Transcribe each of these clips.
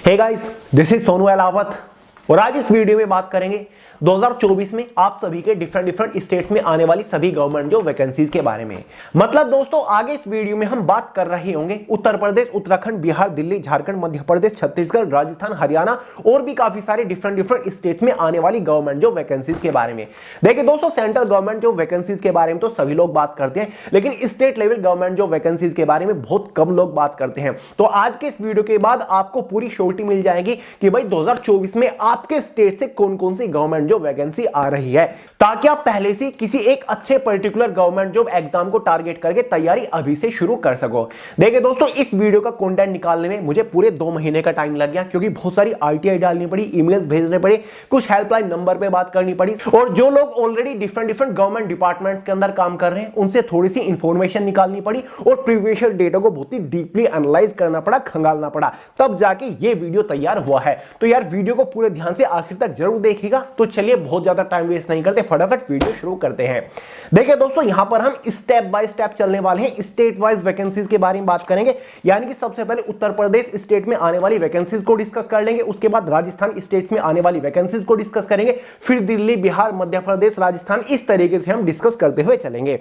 Hey guys, this is Sonu Alawat और आज इस वीडियो में बात करेंगे 2024 में आप सभी के डिफरेंट स्टेट्स में आने वाली सभी गवर्नमेंट जो वैकेंसीज के बारे में। मतलब दोस्तों आगे इस वीडियो में हम बात कर रहे होंगे उत्तर प्रदेश, उत्तराखंड, बिहार, दिल्ली, झारखंड, मध्य प्रदेश, छत्तीसगढ़, राजस्थान, हरियाणा और भी काफी सारे डिफरेंट स्टेट्स में आने वाली गवर्नमेंट जो वैकेंसीज के बारे में। देखिए दोस्तों, सेंट्रल गवर्नमेंट जो वैकेंसीज के बारे में तो सभी लोग बात करते हैं, लेकिन स्टेट लेवल गवर्नमेंट जो वैकेंसीज के बारे में बहुत कम लोग बात करते हैं। तो आज के इस वीडियो के बाद आपको पूरी श्योरिटी मिल जाएगी कि भाई 2024 में आपके स्टेट से कौन कौन सी गवर्नमेंट जो वैकेंसी आ रही है, ताकि आप पहले से किसी एक अच्छे पर्टिकुलर गवर्नमेंट जॉब एग्जाम को टारगेट करके तैयारी अभी से शुरू कर सको। देखिए दोस्तों, इस वीडियो का कंटेंट निकालने में मुझे पूरे 2 महीने का टाइम लग गया, क्योंकि बहुत सारी आरटीआई डालनी पड़ी, ईमेल्स भेजने पड़े, कुछ हेल्पलाइन नंबर पे बात करनी पड़ी, और जो लोग ऑलरेडी डिफरेंट गवर्नमेंट डिपार्टमेंट्स के अंदर काम कर रहे हैं उनसे थोड़ी सी इंफॉर्मेशन निकालनी पड़ी और प्रीवियस डेटा को बहुत ही डीपली एनालाइज करना पड़ा, खंगालना पड़ा, तब जाके ये वीडियो तैयार हुआ है। तो यार वीडियो को पूरे ध्यान से आखिर तक जरूर देखिएगा। तो चलिए बहुत ज्यादा टाइम वेस्ट नहीं करते, फटाफट वीडियो शुरू करते हैं। देखिए दोस्तों, यहां पर हम स्टेप बाय स्टेप चलने वाले हैं, स्टेट वाइज वैकेंसीज के बारे में बात करेंगे। यानी कि सबसे पहले उत्तर प्रदेश स्टेट में आने वाली वैकेंसीज को डिस्कस कर लेंगे, उसके बाद राजस्थान स्टेट में आने वाली वैकेंसीज को डिस्कस करेंगे, फिर दिल्ली, बिहार, मध्य प्रदेश, राजस्थान, इस तरीके से हम डिस्कस करते हुए चलेंगे।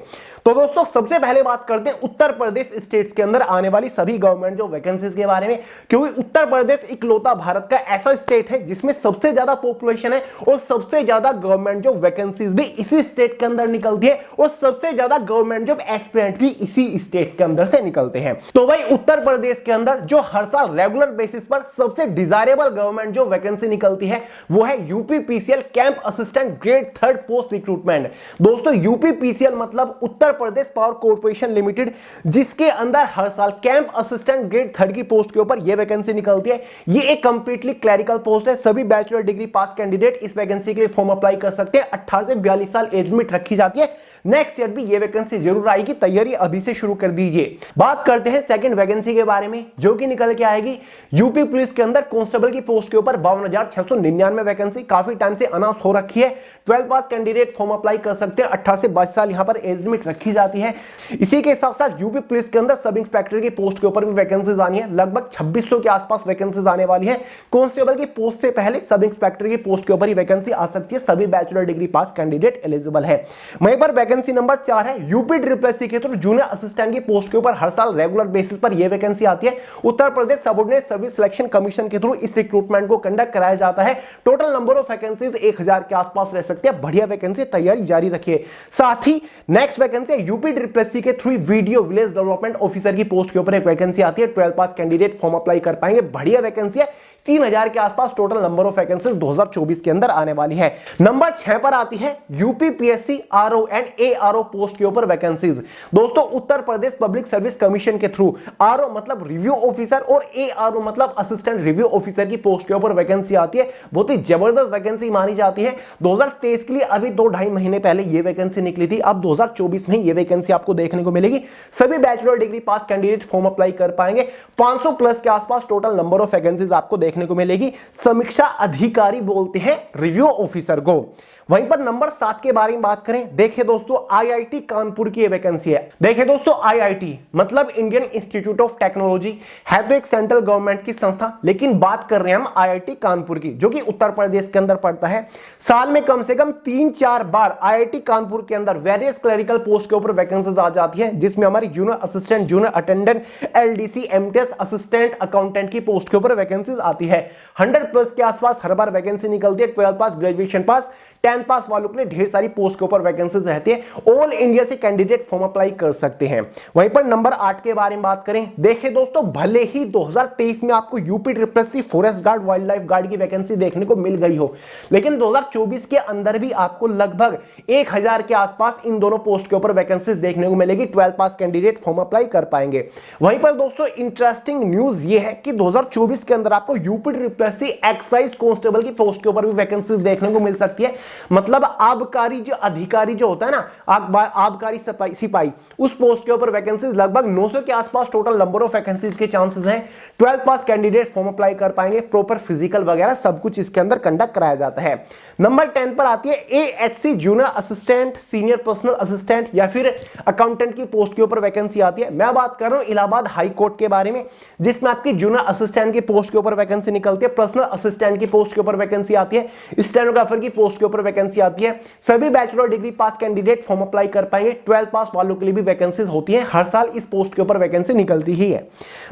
तो दोस्तों सबसे पहले बात करते हैं उत्तर प्रदेश स्टेट्स के अंदर आने वाली सभी गवर्नमेंट जो वैकेंसीज के बारे में, क्योंकि उत्तर प्रदेश इकलौता भारत का ऐसा स्टेट है जिसमें सबसे ज्यादा पॉपुलेशन है और सबसे ज्यादा गवर्नमेंट जो वैकेंसीज भी इसी स्टेट के अंदर निकलती है और सबसे ज्यादा गवर्नमेंट जॉब एस्पिरेंट भी इसी स्टेट के अंदर से निकलते हैं। तो भाई उत्तर प्रदेश के अंदर जो हर साल रेगुलर बेसिस पर सबसे डिजायरेबल गवर्नमेंट जो वैकेंसी निकलती है वो है UPPCL camp assistant grade 3 post recruitment. दोस्तों यूपीपीसीएल मतलब Uttar Pradesh power corporation limited, जिसके अंदर हर साल कैंप असिस्टेंट ग्रेड 3 की पोस्ट के ऊपर यह वैकेंसी निकलती है। ये एक कंप्लीटली क्लरिकल पोस्ट है, सभी बैचलर डिग्री पास कैंडिडेट इस वैकेंसी के लिए फॉर्म अप्लाई कर सकते हैं। 18 से 42 साल एज लिमिट रखी जाती है। नेक्स्ट ईयर भी ये वैकेंसी जरूर आएगी, तैयारी अभी से शुरू कर दीजिए। बात करते हैं सेकंड वैकेंसी के बारे में, जो कि निकल के आएगी यूपी पुलिस के अंदर कांस्टेबल की पोस्ट के ऊपर 52,699 वैकेंसी काफी टाइम से अनाउंस हो रखी है। 12 पास कैंडिडेट फॉर्म अप्लाई कर सकते हैं। 18 से 22 साल यहां पर एज लिमिट रखी जाती है। इसी के साथ साथ यूपी पुलिस के अंदर सब इंस्पेक्टर की पोस्ट के ऊपर भी वैकेंसीज आनी है। लगभग 2600 के आसपास वैकेंसीज आने वाली है। कांस्टेबल की पोस्ट से पहले सब इंस्पेक्टर की पोस्ट के ऊपर ही वैकेंसी आ सकती है। सभी bachelor degree pass candidate eligible है। वहीं पर वैकेंसी नंबर 4 है यूपी ट्रिपल के थ्रू जूनियर असिस्टेंट की पोस्ट के ऊपर हर साल रेगुलर बेसिस पर यह वैकेंसी आती है। Uttar Pradesh subordinate service selection commission के थ्रू इस रिक्रूटमेंट को कंडक्ट कराया जाता है। टोटल नंबर ऑफ वैकेंसीज 1000 के आसपास रह सकते हैं। बढ़िया वैकेंसी, तैयारी जारी रखिए। साथ ही नेक्स्ट वैकेंसी है यूपी ट्रिपल के through video village development officer की पोस्ट के ऊपर एक वैकेंसी आती है। 12 पास कैंडिडेट फॉर्म अप्लाई कर पाएंगे। बढ़िया वैकेंसी है। 3000 के आसपास टोटल नंबर ऑफ वैकेंसीज 2024 के अंदर आने वाली है। नंबर 6 पर आती है UPPSC RO and ARO post के ऊपर वैकेंसीज। दोस्तों उत्तर प्रदेश पब्लिक सर्विस कमीशन के थ्रू आरओ मतलब रिव्यू ऑफिसर और एआरओ मतलब असिस्टेंट रिव्यू ऑफिसर की पोस्ट के ऊपर वैकेंसी आती है। बहुत ही जबरदस्त वैकेंसी मानी जाती है। 2023 के लिए अभी 2-2.5 महीने पहले यह वैकेंसी निकली थी। अब 2024 में यह वैकेंसी आपको देखने को मिलेगी। सभी bachelor degree pass candidate form apply कर पाएंगे। 500 प्लस के आसपास टोटल नंबर ऑफ वैकेंसीज आपको देखने को मिलेगी। समीक्षा अधिकारी बोलते हैं रिव्यू ऑफिसर को। वहीं पर नंबर 7 के बारे में बात करें, देखिए दोस्तों आईआईटी कानपुर की वैकेंसी है। देखिए दोस्तों आईआईटी मतलब इंडियन इंस्टीट्यूट ऑफ टेक्नोलॉजी है तो एक सेंट्रल गवर्नमेंट की संस्था, लेकिन बात कर रहे हैं हम आईआईटी कानपुर की, जो कि उत्तर प्रदेश के अंदर पड़ता है। साल में कम से कम 3-4 बार आईआईटी कानपुर के अंदर वेरियस क्लरिकल पोस्ट के ऊपर वैकेंसीज आ जाती है, जिसमें हमारी junior assistant, junior attendant, LDC, MTS assistant accountant की पोस्ट के ऊपर वैकेंसीज आती है। 100 प्लस के आसपास हर बार वैकेंसी निकलती है। 12 पास, ग्रेजुएशन पास, 10 पास वालों के लिए ढेर सारी पोस्ट के ऊपर वैकेंसीज रहती है। ऑल इंडिया से कैंडिडेट फॉर्म अप्लाई कर सकते हैं। वहीं पर नंबर 8 के बारे में बात करें, देखिए दोस्तों भले ही 2023 में आपको UP triple forest guard, wild life guard की वैकेंसी देखने को मिल गई हो, लेकिन 2024 के अंदर भी आपको लगभग 1000 के आसपास इन दोनों पोस्ट के ऊपर वैकेंसीज देखने को मिलेगी। 12 पास कैंडिडेट फॉर्म अप्लाई कर पाएंगे। वहीं पर दोस्तों इंटरेस्टिंग न्यूज ये है कि 2024 के अंदर आपको यूपी ट्रिपल एक्साइज कांस्टेबल की पोस्ट के ऊपर भी वैकेंसीज देखने को मिल सकती है। मतलब आबकारी जो अधिकारी जो होता है ना, आबकारी सिपाही, उस पोस्ट के ऊपर वैकेंसीज लगभग 900 के आसपास टोटल नंबर ऑफ वैकेंसीज के चांसेस हैं। 12 पास कैंडिडेट फॉर्म अप्लाई कर पाएंगे। प्रॉपर फिजिकल वगैरह सब कुछ इसके अंदर कंडक्ट कराया जाता है। नंबर 10 पर आती है AHC junior assistant, senior personal assistant या फिर अकाउंटेंट की पोस्ट के ऊपर वैकेंसी आती है। मैं बात कर रहा हूं इलाहाबाद हाई कोर्ट के बारे में, जिसमें आपकी जूनियर असिस्टेंट की पोस्ट के ऊपर वैकेंसी वैकेंसी निकलती है, पर्सनल असिस्टेंट की पोस्ट के ऊपर वैकेंसी आती है, स्टेनोग्राफर की पोस्ट के ऊपर वैकेंसी आती है। सभी bachelor degree pass candidate form apply कर पाएंगे। 12th पास वालों के लिए भी वैकेंसीज होती है, हर साल इस पोस्ट के ऊपर वैकेंसी निकलती ही है।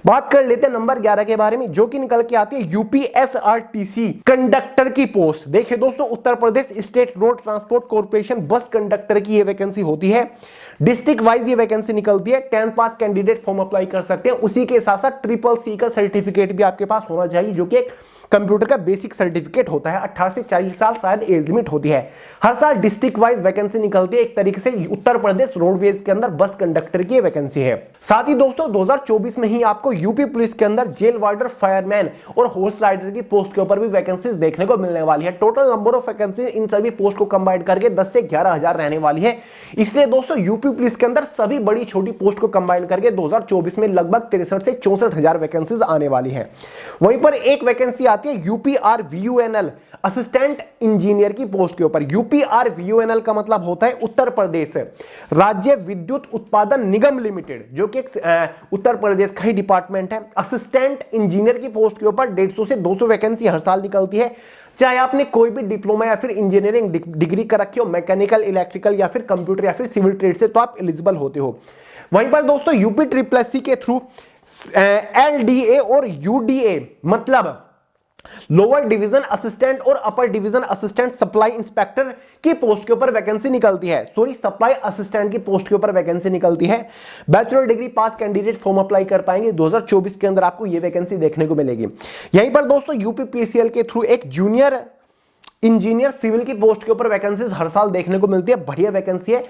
बात कर लेते हैं नंबर 11 के बारे में, जो कि निकल के आती है यूपीएसआरटीसी कंडक्टर की पोस्ट। देखिए दोस्तों, Uttar Pradesh state road transport corporation bus conductor की ये वैकेंसी होती है। डिस्ट्रिक्ट वाइज ये वैकेंसी निकलती है। 10th पास कैंडिडेट फॉर्म अप्लाई कर सकते हैं। उसी के साथ साथ CCC का सर्टिफिकेट भी आपके पास होना चाहिए, जो कि एक कंप्यूटर का बेसिक सर्टिफिकेट होता है। 18 से 40 साल शायद एज लिमिट होती है। हर साल डिस्ट्रिक्ट वाइज वैकेंसी निकलती है। एक तरीके से उत्तर प्रदेश रोडवेज के अंदर बस कंडक्टर की वैकेंसी है। साथ ही दोस्तों 2024 में ही आपको यूपी पुलिस के अंदर जेल वार्डर, फायरमैन और हॉर्स राइडर की पोस्ट के ऊपर भी वैकेंसीज देखने को मिलने वाली है। टोटल नंबर ऑफ वैकेंसी इन सभी पोस्ट को कंबाइन करके 10 से 11,000 रहने वाली है। इसलिए दोस्तों यूपी पुलिस के अंदर सभी बड़ी छोटी पोस्ट को कंबाइन करके 2024 में लगभग 63 से 64,000 वैकेंसीज आने वाली है। वहीं पर एक वैकेंसी आती है यूपीआरवीयूएनएल असिस्टेंट इंजीनियर की पोस्ट के ऊपर। यूपीआरवीयूएनएल का मतलब होता है उत्तर प्रदेश राज्य विद्युत उत्पादन निगम लिमिटेड, जो कि उत्तर प्रदेश का ही डिपार्टमेंट है। असिस्टेंट इंजीनियर की पोस्ट के ऊपर 150 से 200 वैकेंसी हर साल निकलती है। चाहे आपने कोई भी डिप्लोमा या फिर इंजीनियरिंग डिग्री कर रखी हो, मैकेनिकल, इलेक्ट्रिकल या फिर कंप्यूटर या फिर सिविल ट्रेड से, तो आप एलिजिबल होते हो। वहीं पर दोस्तों यूपीएससी के थ्रू एलडीए और यूडीए मतलब लोअर डिवीजन असिस्टेंट और upper division assistant supply inspector की पोस्ट के ऊपर वैकेंसी निकलती है। सप्लाई असिस्टेंट की पोस्ट के ऊपर वैकेंसी निकलती है। Bachelor degree pass candidate form apply कर पाएंगे। 2024 के अंदर आपको यह वैकेंसी देखने को मिलेगी। यहीं पर दोस्तों यूपीपीसीएल के थ्रू एक जूनियर इंजीनियर सिविल की पोस्ट के ऊपर वैकेंसीज हर साल देखने को मिलती है। बढ़िया वैकेंसी है।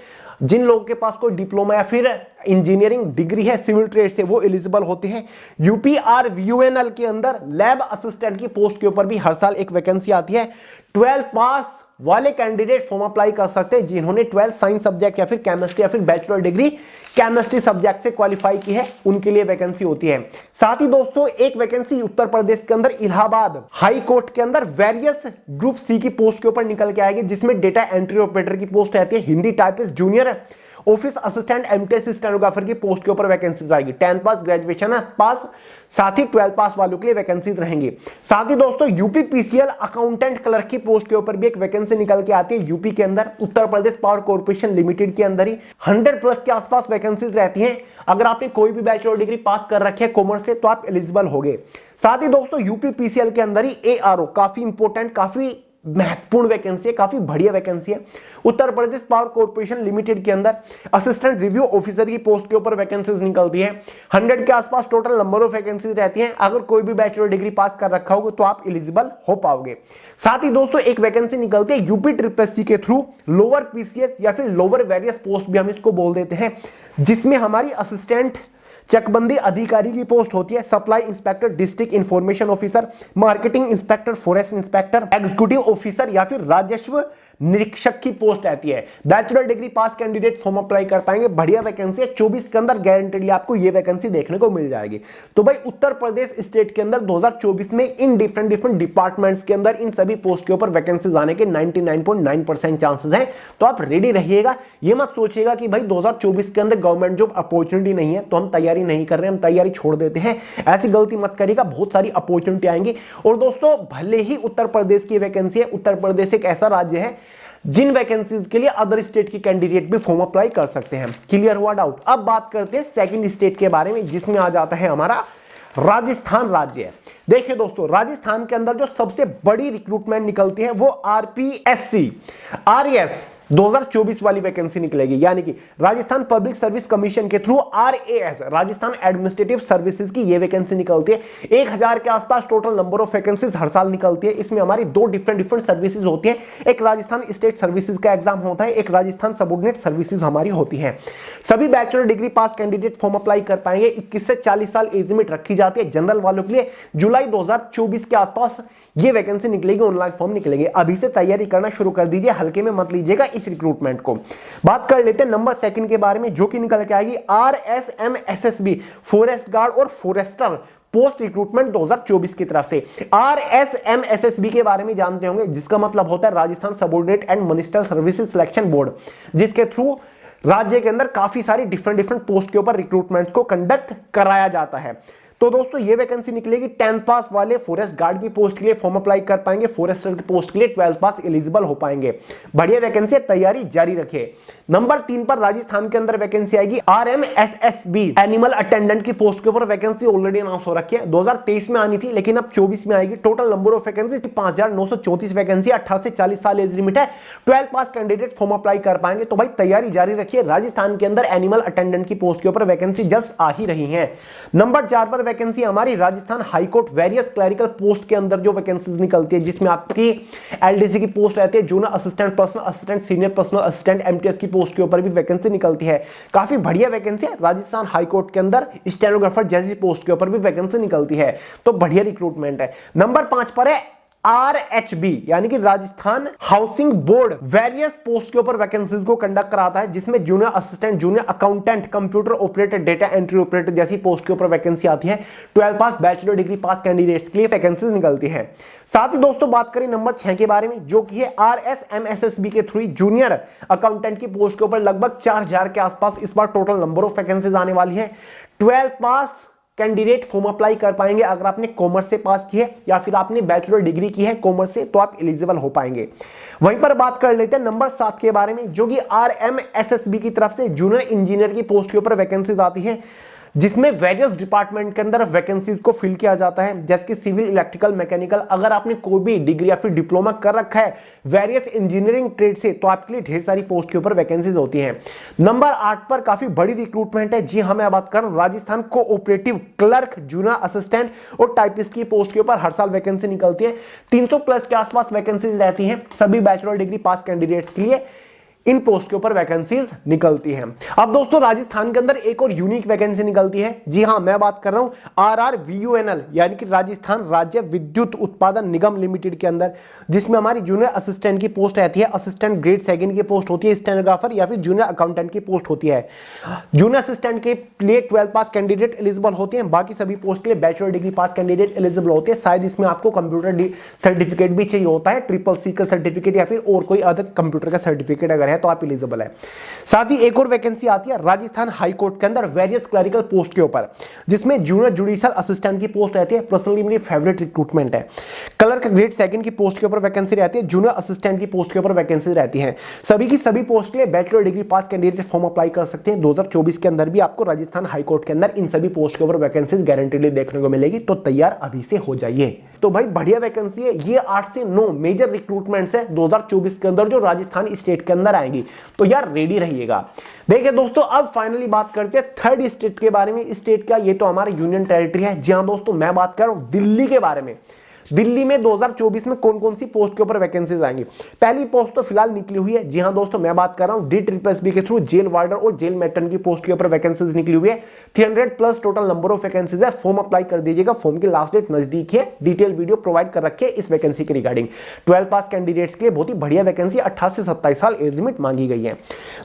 जिन लोगों के पास कोई डिप्लोमा या फिर इंजीनियरिंग डिग्री है सिविल ट्रेड से, वो एलिजिबल होते हैं। यूपीआरवीयूएनएल के अंदर लैब असिस्टेंट की पोस्ट के ऊपर भी हर साल एक वैकेंसी आती है। 12th पास वाले कैंडिडेट फॉर्म अप्लाई कर सकते हैं जिन्होंने 12th साइंस सब्जेक्ट या फिर केमिस्ट्री या फिर बैचलर डिग्री केमिस्ट्री सब्जेक्ट से क्वालिफाई की है, उनके लिए वैकेंसी होती है। साथ ही दोस्तों एक वैकेंसी उत्तर प्रदेश के अंदर इलाहाबाद हाई कोर्ट के अंदर वेरियस ग्रुप सी की पोस्ट के ऊपर निकल के आएगी, जिसमें डेटा एंट्री ऑपरेटर की पोस्ट रहती है। Hindi typist, junior office assistant, MTS stenographer की पोस्ट के ऊपर वैकेंसीज आएगी। 10th पास, ग्रेजुएशन पास, साथ ही 12th पास वालों के लिए वैकेंसीज रहेंगी। साथ ही दोस्तों यूपीपीसीएल अकाउंटेंट क्लर्क की पोस्ट के ऊपर भी एक वैकेंसी निकल के आती है यूपी के अंदर। Uttar Pradesh power corporation limited के अंदर ही 100+ के आसपास वैकेंसीज रहती हैं। अगर आपने कोई भी बैचलर डिग्री पास कर रखी है कॉमर्स से, तो आप एलिजिबल होंगे। साथ ही दोस्तों यूपीपीसीएल के अंदर ही एआरओ, काफी इंपॉर्टेंट, काफी महत्वपूर्ण वैकेंसी है, काफी बढ़िया वैकेंसी है। Uttar Pradesh power corporation limited के अंदर असिस्टेंट रिव्यू ऑफिसर की पोस्ट के ऊपर वैकेंसीज निकलती है। 100 के आसपास टोटल नंबर ऑफ वैकेंसीज रहती हैं। अगर कोई भी बैचलर डिग्री पास कर रखा होगा तो आप एलिजिबल हो पाओगे। साथ ही दोस्तों एक वैकेंसी निकलती है यूपीएससी के थ्रू लोअर पीसीएस या फिर लोअर वेरियस पोस्ट भी हम इसको बोल देते हैं, जिसमें हमारी असिस्टेंट चकबंदी अधिकारी की पोस्ट होती है। Supply inspector, district information officer, marketing inspector, forest inspector, executive officer या फिर राजस्व निरीक्षक की पोस्ट रहती है। Bachelor degree pass candidate form apply कर पाएंगे। बढ़िया वैकेंसी है। 24 के अंदर गारंटेडली आपको ये वैकेंसी देखने को मिल जाएगी। तो भाई उत्तर प्रदेश स्टेट के अंदर 2024 में इन डिफरेंट डिपार्टमेंट्स के अंदर इन सभी पोस्ट के ऊपर वैकेंसीज आने के 99.9% चांसेस हैं। तो आप रेडी रहिएगा। ये मत सोचिएगा कि भाई 2024 के अंदर गवर्नमेंट जॉब अपॉर्चुनिटी नहीं है तो हम तैयारी नहीं कर रहे, हम तैयारी छोड़ देते हैं। ऐसी गलती मत करिएगा। बहुत सारी अपॉर्चुनिटी आएंगी। और दोस्तों भले ही उत्तर प्रदेश की वैकेंसी है, उत्तर प्रदेश एक ऐसा राज्य है जिन वैकेंसीज के लिए अदर स्टेट की कैंडिडेट भी फॉर्म अप्लाई कर सकते हैं। क्लियर हुआ डाउट? अब बात करते हैं सेकंड स्टेट के बारे में, जिसमें आ जाता है हमारा राजस्थान राज्य। देखिए दोस्तों, राजस्थान के अंदर जो सबसे बड़ी रिक्रूटमेंट निकलती है वो आरपीएससी आरएएस 2024 वाली वैकेंसी निकलेगी, यानी कि राजस्थान पब्लिक सर्विस कमीशन के through RAS Rajasthan administrative services की ये वैकेंसी निकलती है। 1000 के आसपास टोटल नंबर ऑफ वैकेंसीज हर साल निकलती है। इसमें हमारी दो डिफरेंट सर्विसेज होती है। एक राजस्थान स्टेट सर्विसेज का एग्जाम होता है, एक राजस्थान सबऑर्डिनेट सर्विसेज हमारी होती है। सभी bachelor degree pass candidate form apply कर पाएंगे। 21 से 40 साल एज लिमिट रखी जाती है जनरल वालों के लिए। जुलाई 2024 के आसपास ये वैकेंसी निकलेगी, ऑनलाइन फॉर्म निकलेंगे। अभी से तैयारी करना शुरू कर दीजिए, हल्के में मत लीजिएगा इस रिक्रूटमेंट को। बात कर लेते हैं नंबर 2 के बारे में, जो कि निकल के आएगी आरएसएमएसएसबी फॉरेस्ट गार्ड और फॉरेस्टर पोस्ट रिक्रूटमेंट 2024 की तरफ से। आरएसएमएसएसबी के बारे में जानते होंगे, जिसका मतलब होता है Rajasthan subordinate and ministerial services selection board, जिसके थ्रू राज्य के अंदर काफी सारी डिफरेंट पोस्ट के ऊपर रिक्रूटमेंट को कंडक्ट कराया जाता है। तो दोस्तों ये वैकेंसी निकलेगी 10th पास वाले फॉरेस्ट गार्ड की पोस्ट के लिए फॉर्म अप्लाई कर पाएंगे, फॉरेस्टर की पोस्ट के लिए 12th पास एलिजिबल हो पाएंगे। बढ़िया वैकेंसी, तैयारी जारी रखिए। नंबर 3 पर राजस्थान के अंदर वैकेंसी आएगी RMSSB एनिमल अटेंडेंट की पोस्ट के ऊपर वैकेंसी ऑलरेडी अनाउंस हो रखी है। 2023 में आनी थी लेकिन अब 24 में आएगी। Total number of vacancy 5934 vacancy, 18 से 40 साल एज लिमिट है। 12th pass candidate form apply कर पाएंगे। तो भाई तैयारी जारी रखिए। राजस्थान के अंदर एनिमल अटेंडेंट की पोस्ट के ऊपर वैकेंसी जस्ट आ ही रही है। नंबर 4 पर वैकेंसी हमारी Rajasthan high court various clerical post के अंदर जो वैकेंसीज निकलती है, जिसमें आपकी LDC की पोस्ट रहती है, junior assistant, personal assistant, senior personal assistant, MTS की पोस्ट के ऊपर भी वैकेंसी निकलती है। काफी बढ़िया वैकेंसी है। राजस्थान हाईकोर्ट के अंदर स्टेनोग्राफर जैसी पोस्ट के ऊपर भी वैकेंसी निकलती है। तो बढ़िया रिक्रूटमेंट है। नंबर 5 पर है RHB यानी कि Rajasthan housing board various post के ऊपर वैकेंसीज को कंडक्ट कराता है, जिसमें junior assistant, junior accountant, computer operator, data entry operator जैसी पोस्ट के ऊपर वैकेंसी आती है। 12 पास, बैचलर डिग्री पास कैंडिडेट्स के लिए वैकेंसीज निकलती है। साथ ही दोस्तों बात करें नंबर 6 के बारे में, जो कि है RSMSSB के थ्रू जूनियर अकाउंटेंट की पोस्ट के ऊपर लगभग 4000 के आसपास इस बार टोटल नंबर ऑफ वैकेंसीज आने वाली है। 12 पास कैंडिडेट फॉर्म अप्लाई कर पाएंगे। अगर आपने कॉमर्स से पास की है या फिर आपने बैचलर डिग्री की है कॉमर्स से, तो आप एलिजिबल हो पाएंगे। वहीं पर बात कर लेते हैं नंबर 7 के बारे में, जो कि RMSSB की तरफ से जूनियर इंजीनियर की पोस्ट के ऊपर वैकेंसीज आती है, जिसमें वेरियस डिपार्टमेंट के अंदर वैकेंसीज को फिल किया जाता है, जैसे कि सिविल, इलेक्ट्रिकल, मैकेनिकल। अगर आपने कोई भी डिग्री या फिर डिप्लोमा कर रखा है वेरियस इंजीनियरिंग ट्रेड से, तो आपके लिए ढेर सारी पोस्ट के ऊपर वैकेंसीज होती हैं। नंबर 8 पर काफी बड़ी रिक्रूटमेंट है। जी हाँ, मैं बात कर रहा हूं Rajasthan cooperative clerk, junior assistant और टाइपिस्ट की पोस्ट के ऊपर हर साल वैकेंसी निकलती है। 300 प्लस के आसपास वैकेंसीज रहती हैं सभी बैचलर डिग्री पास कैंडिडेट्स के लिए। इन पोस्ट के ऊपर वैकेंसीज निकलती हैं। अब दोस्तों राजस्थान के अंदर एक और यूनिक वैकेंसी निकलती है। जी हां, मैं बात कर रहा हूं RRVUNL यानी कि राजस्थान राज्य विद्युत उत्पादन निगम लिमिटेड के अंदर, जिसमें हमारी जूनियर असिस्टेंट की पोस्ट रहती है, असिस्टेंट ग्रेड 2 की पोस्ट होती है, स्टेनोग्राफर या फिर जूनियर अकाउंटेंट की पोस्ट होती है। जूनियर असिस्टेंट के लिए 12 पास कैंडिडेट एलिजिबल होते हैं। बाकी सभी पोस्ट के लिए bachelor degree pass candidate eligible होते हैं। शायद इसमें आपको कंप्यूटर सर्टिफिकेट भी चाहिए होता है, CCC का सर्टिफिकेट या फिर और कोई अदर कंप्यूटर का सर्टिफिकेट अगर है तो आप एलिजिबल है। साथ ही एक और वैकेंसी आती है राजस्थान हाई कोर्ट के अंदर वेरियस क्लरिकल पोस्ट के ऊपर, जिसमें जूनियर जुडिशियल असिस्टेंट की पोस्ट रहती है। पर्सनली मेरी फेवरेट रिक्रूटमेंट है। क्लर्क ग्रेड 2 की पोस्ट के ऊपर वैकेंसी रहती है। जूनियर असिस्टेंट की पोस्ट के ऊपर वैकेंसी रहती है। सभी की सभी पोस्ट के लिए bachelor degree pass candidate form apply कर सकते हैं। 2024 के अंदर भी आपको राजस्थान हाई कोर्ट के अंदर इन सभी पोस्ट के ऊपर वैकेंसीज गारंटीडली देखने को मिलेगी। तो तैयार अभी से हो जाइए। तो भाई बढ़िया वैकेंसी है। ये 8 से 9 मेजर रिक्रूटमेंट्स है 2024 के अंदर जो राजस्थान स्टेट के अंदर आएंगी। तो यार रेडी रहिएगा। देखिए दोस्तों, अब फाइनली बात करते हैं थर्ड स्टेट के बारे में। स्टेट का ये तो हमारा यूनियन टेरिटरी है। जी हां दोस्तों, मैं बात कर रहा हूं दिल्ली के बारे में। दिल्ली में 2024 में कौन कौन सी पोस्ट के ऊपर वैकेंसीज आएंगी। पहली पोस्ट तो फिलहाल निकली हुई है। जी हां दोस्तों, मैं बात कर रहा हूं DSSB के थ्रू जेल वार्डर और जेल मेट्रन की पोस्ट के ऊपर वैकेंसीज निकली हुई है। 300 plus total number of vacancies है। फॉर्म अप्लाई कर दीजिएगा। फॉर्म की लास्ट डेट नजदीक है। डिटेल वीडियो प्रोवाइड कर रखे इस वैकेंसी के रिगार्डिंग। 12 पास कैंडिडेट्स के लिए बहुत ही बढ़िया वैकेंसी, 18 से 27 साल एज लिमिट मांगी गई है।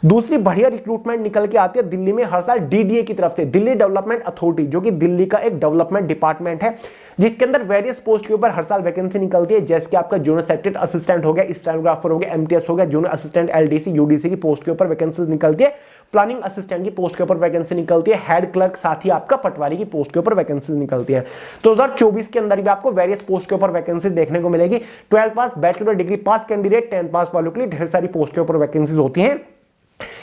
दूसरी बढ़िया रिक्रूटमेंट निकल के आती है दिल्ली में हर साल DDA की तरफ से, दिल्ली डेवलपमेंट अथॉरिटी, जो कि दिल्ली का एक डेवलपमेंट डिपार्टमेंट है, जिसके अंदर वेरियस पोस्ट के ऊपर हर साल वैकेंसी निकलती है। जैसे कि आपका जूनियर सेक्रेटरी असिस्टेंट हो गया, स्टेनोग्राफर हो गया, MTS हो गया, जूनियर असिस्टेंट LDC UDC की पोस्ट के ऊपर वैकेंसीज निकलती है। प्लानिंग असिस्टेंट की पोस्ट के ऊपर वैकेंसी निकलती है। हेड क्लर्क, साथ ही आपका पटवारी की पोस्ट के ऊपर वैकेंसीज निकलती है। तो 2024 के अंदर भी आपको वेरियस पोस्ट के ऊपर वैकेंसी देखने को मिलेगी। 12 पास, बैचलर डिग्री पास कैंडिडेट, 10 पास वालों के लिए ढेर सारी पोस्ट के ऊपर वैकेंसीज होती हैं।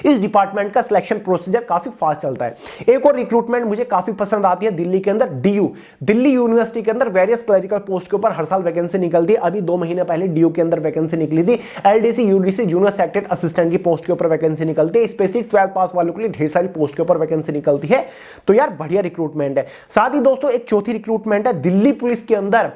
इस डिपार्टमेंट का सिलेक्शन प्रोसीजर काफी फास्ट चलता है। एक और रिक्रूटमेंट मुझे काफी पसंद आती है दिल्ली के अंदर, DU, दिल्ली यूनिवर्सिटी के अंदर वेरियस क्लरिकल पोस्ट के ऊपर हर साल वैकेंसी निकलती है। अभी 2 महीने पहले DU के अंदर वैकेंसी निकली थी। LDC UDC junior secretary assistant की पोस्ट के ऊपर वैकेंसी निकलती है। स्पेशली 12 पास वालों के लिए ढेर सारी पोस्ट के ऊपर वैकेंसी निकलती है। तो यार बढ़िया रिक्रूटमेंट है। साथ ही दोस्तों एक चौथी रिक्रूटमेंट है दिल्ली पुलिस के अंदर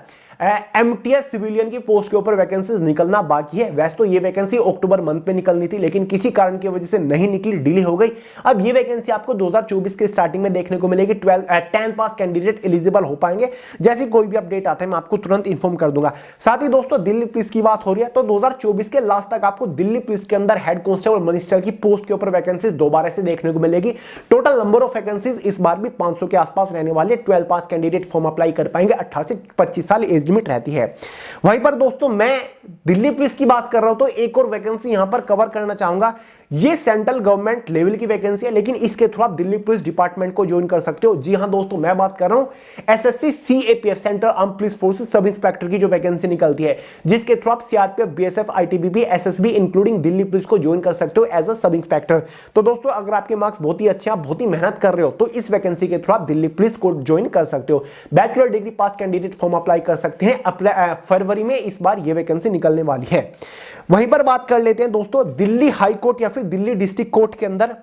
MTS सिविलियन की पोस्ट के ऊपर वैकेंसीज निकलना बाकी है। वैसे तो ये वैकेंसी अक्टूबर मंथ में निकलनी थी, लेकिन किसी कारण की वजह से नहीं निकली, डिले हो गई। अब ये वैकेंसी आपको 2024 के स्टार्टिंग में देखने को मिलेगी। 10 पास कैंडिडेट एलिजिबल हो पाएंगे। जैसे कोई भी अपडेट आता है मैं आपको तुरंत इन्फॉर्म कर दूंगा। साथ ही दोस्तों दिल्ली पुलिस की बात हो रही है, तो 2024 के लास्ट तक आपको दिल्ली पुलिस के अंदर हेड कांस्टेबल मिनिस्टर की पोस्ट के ऊपर वैकेंसी दोबारा से देखने को मिलेगी। टोटल नंबर ऑफ वैकेंसीज इस बार भी 500 के आसपास रहने वाले। 12 पास कैंडिडेट फॉर्म अप्लाई कर पाएंगे। 18 से 25 साल एज लिमिट रहती है। वहीं पर दोस्तों मैं दिल्ली पुलिस की बात कर रहा हूं तो एक और वैकेंसी यहां पर कवर करना चाहूंगा। ये सेंट्रल गवर्नमेंट लेवल की वैकेंसी है, लेकिन इसके थ्रू आप दिल्ली पुलिस डिपार्टमेंट को ज्वाइन कर सकते हो। जी हां दोस्तों, मैं बात कर रहा हूं SSC CAPF central arm police forces sub inspector की जो वैकेंसी निकलती है, जिसके थ्रू आप CRPF, BSF, ITBP, SSB including Delhi police को ज्वाइन कर सकते हो एज अ सब इंस्पेक्टर। तो दोस्तों, अगर आपके मार्क्स बहुत ही अच्छे, आप बहुत ही मेहनत कर रहे हो, तो इस वैकेंसी के थ्रू आप दिल्ली पुलिस को ज्वाइन कर सकते हो। Bachelor degree pass candidate form apply कर सकते हैं। फरवरी में इस बार यह वैकेंसी निकलने वाली है। वहीं पर बात कर लेते हैं दोस्तों, दिल्ली हाई कोर्ट या फिर दिल्ली डिस्ट्रिक्ट कोर्ट के अंदर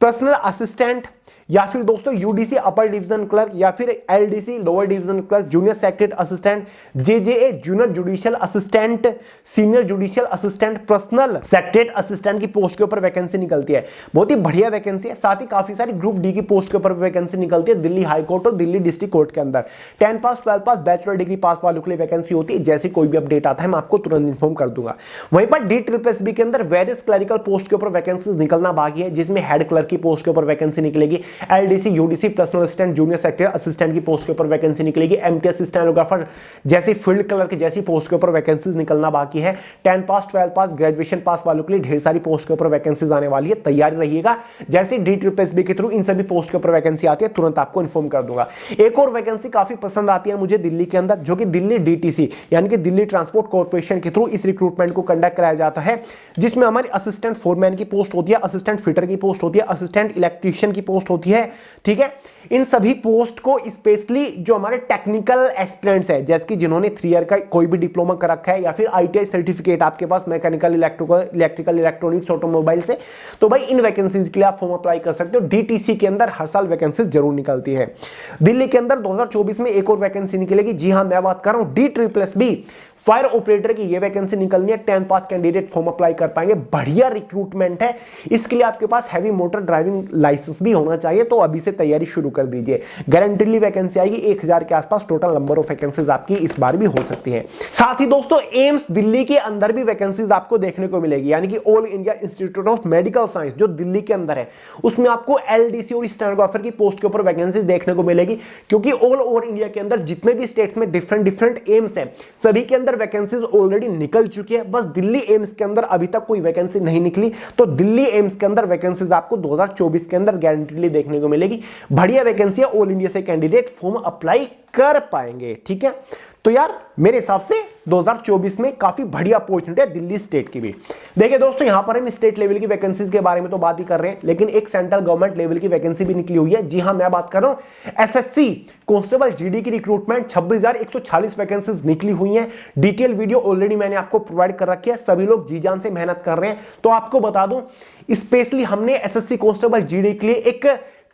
पर्सनल असिस्टेंट या फिर दोस्तों यूडीसी अपर डिवीजन क्लर्क या फिर LDC lower division clerk, junior secretary assistant, JJA junior judicial assistant, senior judicial assistant, personal secretary assistant की पोस्ट के ऊपर वैकेंसी निकलती है। बहुत ही बढ़िया वैकेंसी है। साथ ही काफी सारी ग्रुप डी की पोस्ट के ऊपर वैकेंसी निकलती है दिल्ली हाई कोर्ट और दिल्ली डिस्ट्रिक्ट कोर्ट के अंदर। 10 पास 12 पास बैचलर डिग्री पास वालों के लिए वैकेंसी होती है। जैसे कोई भी अपडेट आता है मैं आपको तुरंत इन्फॉर्म कर दूंगा। वहीं पर DSSB के अंदर वेरियस क्लरिकल पोस्ट के ऊपर वैकेंसी निकलना बाकी है, जिसमें हेड क्लर्क की पोस्ट के ऊपर वैकेंसी निकलेगी, LDC UDC personal assistant, junior secretary assistant की पोस्ट के ऊपर वैकेंसी निकलेगी, एमटीएस स्टेनोग्राफर जैसी फील्ड क्लर्क जैसी पोस्ट के ऊपर वैकेंसीज निकलना बाकी है। 10 पास 12 पास ग्रेजुएशन पास वालों के लिए ढेर सारी पोस्ट के ऊपर वैकेंसीज आने वाली है। तैयारी रहिएगा। जैसे DSSB के थ्रू इन सभी पोस्ट के ऊपर वैकेंसी आती है तुरंत आपको इन्फॉर्म कर दूंगा। एक और वैकेंसी काफी पसंद आती है मुझे दिल्ली के अंदर, जो कि दिल्ली DTC यानी कि दिल्ली ट्रांसपोर्ट कॉर्पोरेशन के थ्रू इस रिक्रूटमेंट को कंडक्ट कराया जाता है, जिसमें हमारी असिस्टेंट फोरमैन की पोस्ट होती है, असिस्टेंट फिटर की पोस्ट होती है, असिस्टेंट इलेक्ट्रीशियन की पोस्ट होती है। ठीक है, इन सभी पोस्ट को स्पेशली जो हमारे टेक्निकल एस्पिरेंट्स है, जैसे कि जिन्होंने 3 ईयर का कोई भी डिप्लोमा कर रखा है या फिर ITI सर्टिफिकेट आपके पास मैकेनिकल, इलेक्ट्रिकल, इलेक्ट्रॉनिक्स, ऑटोमोबाइल से, तो भाई इन वैकेंसीज के लिए आप फॉर्म अप्लाई कर सकते हो। DTC के अंदर हर साल वैकेंसीज जरूर निकलती है। दिल्ली के अंदर 2024 में एक और वैकेंसी निकलेगी। जी हां, मैं बात कर रहा हूं DSSB फायर ऑपरेटर की ये वैकेंसी निकलनी है। 10 पास कैंडिडेट फॉर्म अप्लाई कर पाएंगे। बढ़िया रिक्रूटमेंट है। इसके लिए आपके पास हैवी मोटर ड्राइविंग लाइसेंस भी होना चाहिए, तो अभी से तैयारी शुरू कर दीजिए। गारंटीली वैकेंसी आएगी। 1000 के आसपास टोटल नंबर ऑफ वैकेंसीज आपकी इस बार भी हो सकती है। साथ ही दोस्तों, एम्स दिल्ली के अंदर भी वैकेंसीज आपको देखने को मिलेगी, यानी कि all India institute of medical science जो दिल्ली के अंदर है, उसमें आपको LDC और स्टेनोग्राफर की पोस्ट के ऊपर वैकेंसीज देखने को मिलेगी। क्योंकि ऑल ओवर इंडिया के अंदर जितने भी स्टेट्स में डिफरेंट एम्स है, सभी के अंदर वैकेंसीज ऑलरेडी निकल चुकी है। बस दिल्ली एम्स के अंदर अभी तक कोई वैकेंसी नहीं निकली, तो दिल्ली एम्स के अंदर वैकेंसीज आपको 2024 के अंदर गारंटीली देखने को मिलेगी। बढ़िया वैकेंसी है। ऑल इंडिया से कैंडिडेट फॉर्म अप्लाई कर पाएंगे। ठीक है, तो यार मेरे हिसाब से 2024 में काफी बढ़िया अपॉर्चुनिटी है दिल्ली स्टेट की भी। देखिए दोस्तों, यहां पर हम स्टेट लेवल की वैकेंसीज के बारे में तो बात ही कर रहे हैं, लेकिन एक सेंट्रल गवर्नमेंट लेवल की वैकेंसी भी निकली हुई है। जी हां, मैं बात कर रहा हूं एसएससी कांस्टेबल GD की रिक्रूटमेंट 26,140 वैकेंसीज निकली हुई हैं। डिटेल वीडियो ऑलरेडी मैंने आपको प्रोवाइड कर रखी है। सभी लोग जी जान से मेहनत कर रहे हैं। तो आपको बता दूं, स्पेशली हमने एसएससी कांस्टेबल GD के लिए एक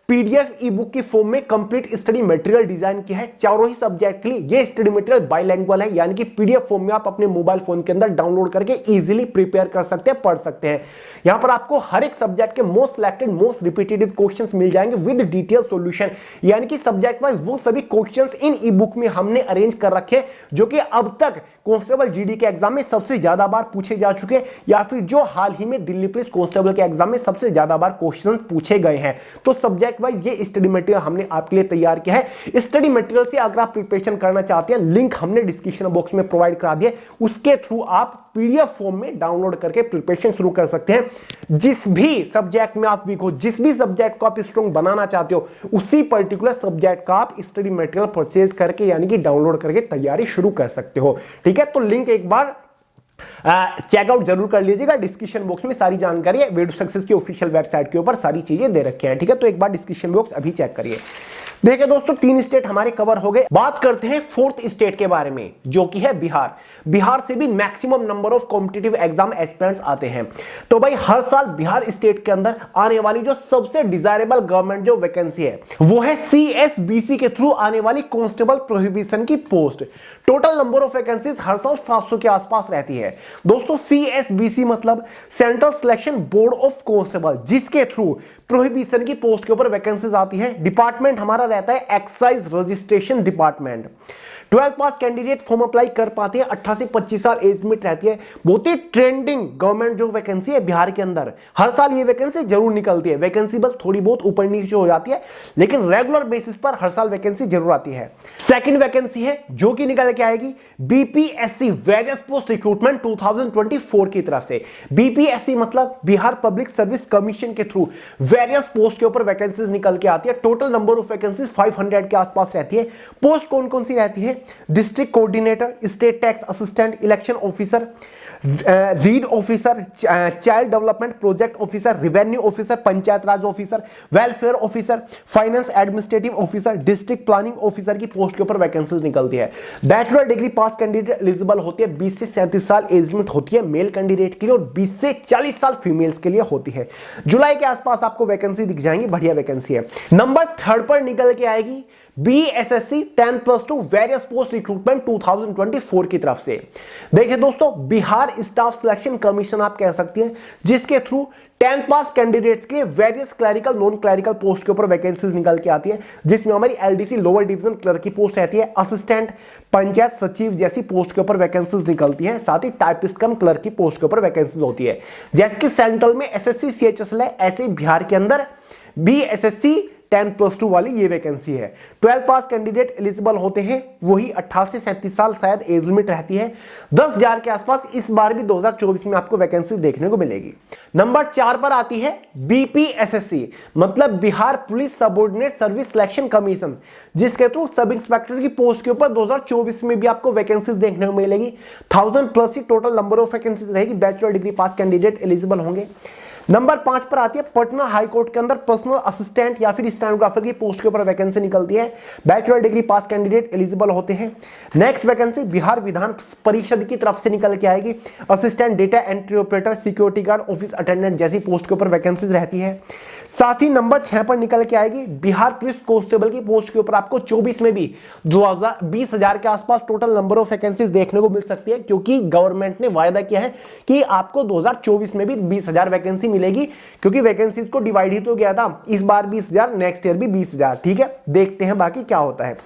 PDF ई बुक की फॉर्म में कंप्लीट स्टडी मटेरियल डिजाइन किया है चारों ही सब्जेक्ट के लिए। ये स्टडी मटेरियल बाइलैंग्वेज है, यानी कि PDF फॉर्म में आप अपने मोबाइल फोन के अंदर डाउनलोड करके इजीली प्रिपेयर कर सकते हैं, पढ़ सकते हैं। यहां पर आपको हर एक सब्जेक्ट के most selected most repetitive questions मिल जाएंगे विद डिटेल सॉल्यूशन, यानी कि सब्जेक्ट वाइज वो सभी क्वेश्चंस इन ई बुक में हमने अरेंज कर रखे हैं, जो कि अब तक कांस्टेबल GD के एग्जाम में सबसे ज्यादा बार पूछे जा चुके हैं, या फिर जो हाल ही में दिल्ली पुलिस कांस्टेबल के एग्जाम में सबसे ज्यादा बार क्वेश्चन पूछे गए हैं। तो सब्जेक्ट वाइज ये स्टडी मटेरियल हमने आपके लिए तैयार किया है। स्टडी मटेरियल से अगर आप प्रिपरेशन करना चाहते हैं, लिंक हमने डिस्क्रिप्शन बॉक्स में प्रोवाइड करा दिया। उसके थ्रू आप PDF फॉर्म में डाउनलोड करके प्रिपरेशन शुरू कर सकते हैं। जिस भी सब्जेक्ट में आप वीक हो, जिस भी सब्जेक्ट को आप स्ट्रॉन्ग बनाना चाहते हो, उसी पर्टिकुलर सब्जेक्ट का आप स्टडी मटेरियल परचेज करके यानी कि डाउनलोड करके तैयारी शुरू कर सकते हो। ठीक है, तो लिंक एक बार चेकआउट जरूर कर लीजिएगा। डिस्क्रिप्शन बॉक्स में सारी जानकारी है। वे टू सक्सेस की ऑफिशियल वेबसाइट के ऊपर सारी चीजें दे रखी हैं। ठीक है, तो एक बार डिस्क्रिप्शन बॉक्स अभी चेक करिए। देखिए दोस्तों, 3 स्टेट हमारे कवर हो गए। बात करते हैं 4th स्टेट के बारे में, जो कि है बिहार। बिहार से भी maximum number of competitive exam aspirants आते हैं। तो भाई हर साल बिहार स्टेट के अंदर आने वाली जो सबसे डिजायरेबल गवर्नमेंट जो वैकेंसी है, वो है CSBC के थ्रू आने वाली कांस्टेबल प्रोहिबिशन की post. Total number of vacancies हर साल 700 के आसपास रहती है। दोस्तों, CSBC मतलब central selection board of constable, जिसके थ्रू प्रोहिबिशन की पोस्ट के ऊपर वैकेंसीज आती है। डिपार्टमेंट हमारा रहता है excise registration department. 12th pass candidate form apply कर पाते हैं, 18 से 25 साल एज लिमिट रहती है। बहुत ही ट्रेंडिंग गवर्नमेंट जो वैकेंसी है बिहार के अंदर, हर साल ये वैकेंसी जरूर निकलती है। वैकेंसी बस थोड़ी बहुत ऊपर नीचे हो जाती है, लेकिन रेगुलर बेसिस पर हर साल वैकेंसी जरूर आती है। सेकंड वैकेंसी है जो कि निकल के आएगी बीपीएससी वेरियस पोस्ट रिक्रूटमेंट 2024 की तरफ से। बीपीएससी मतलब बिहार पब्लिक सर्विस कमीशन के थ्रू वेरियस पोस्ट के ऊपर वैकेंसीज निकल के आती है। टोटल नंबर ऑफ वैकेंसीज 500 के आसपास रहती है। पोस्ट कौन कौन सी रहती है? District coordinator, state tax assistant, election officer, read officer, child development project officer, revenue officer, panchayat raj officer, welfare officer, finance administrative officer, district planning officer की पोस्ट के ऊपर वैकेंसीज निकलती है। Bachelor degree pass candidate eligible होती है, 20 से 37 साल age limit होती है मेल कैंडिडेट के लिए और 20 से 40 साल फीमेल्स के लिए होती है। जुलाई के आसपास आपको वैकेंसी दिख जाएंगी, बढ़िया वैकेंसी है। नंबर 3 पर निकल के आएगी बीएसएससी 10+2 वेरियस पोस्ट रिक्रूटमेंट 2024 की तरफ से। देखिए दोस्तों, बिहार स्टाफ सिलेक्शन कमीशन आप कह सकते हैं, जिसके थ्रू 10th पास कैंडिडेट्स के various clerical non clerical post के ऊपर वैकेंसीज निकल के आती है, जिसमें हमारी एलडीसी लोअर डिवीजन क्लर्क की पोस्ट रहती है, असिस्टेंट, पंचायत सचिव जैसी पोस्ट के ऊपर वैकेंसीज निकलती है। साथ ही टाइपिस्ट कम क्लर्क की पोस्ट के ऊपर वैकेंसीज होती है। जैसे कि सेंट्रल में एसएससी सीएचएसएल है, ऐसे बिहार के अंदर बीएसएससी 10+2 वाली ये वैकेंसी है। 12 पास कैंडिडेट एलिजिबल होते हैं, वही 18 से 37 साल शायद एज लिमिट रहती है। 10,000 के आसपास इस बार भी 2024 में आपको वैकेंसी देखने को मिलेगी। नंबर 4 पर आती है बीपीएसएससी मतलब Bihar police subordinate service selection commission, जिसके थ्रू सब इंस्पेक्टर की पोस्ट के ऊपर 2024 में भी आपको वैकेंसीज देखने को मिलेगी। 1000+ ही टोटल नंबर ऑफ वैकेंसीज रहेगी। Bachelor degree pass candidate eligible होंगे। नंबर 5 पर आती है पटना हाई कोर्ट के अंदर पर्सनल असिस्टेंट या फिर स्टेनोग्राफर की पोस्ट के ऊपर वैकेंसी निकलती है। Bachelor degree pass candidate eligible होते हैं। नेक्स्ट वैकेंसी बिहार विधान परिषद की तरफ से निकल के आएगी। Assistant data entry operator, security guard, office attendant जैसी पोस्ट के ऊपर वैकेंसीज रहती है। साथ ही नंबर 6 पर निकल के आएगी बिहार पुलिस कांस्टेबल की पोस्ट के ऊपर आपको 24 में भी 20,000 के आसपास टोटल नंबर ऑफ वैकेंसीज देखने को मिल सकती है, क्योंकि गवर्नमेंट ने वायदा किया है कि आपको 2024 में भी 20,000 वैकेंसी मिलेगी, क्योंकि वैकेंसीज को डिवाइड ही तो किया था। इस बार 20,000, नेक्स्ट ईयर भी 20,000। ठीक है, देखते हैं बाकी क्या होता है।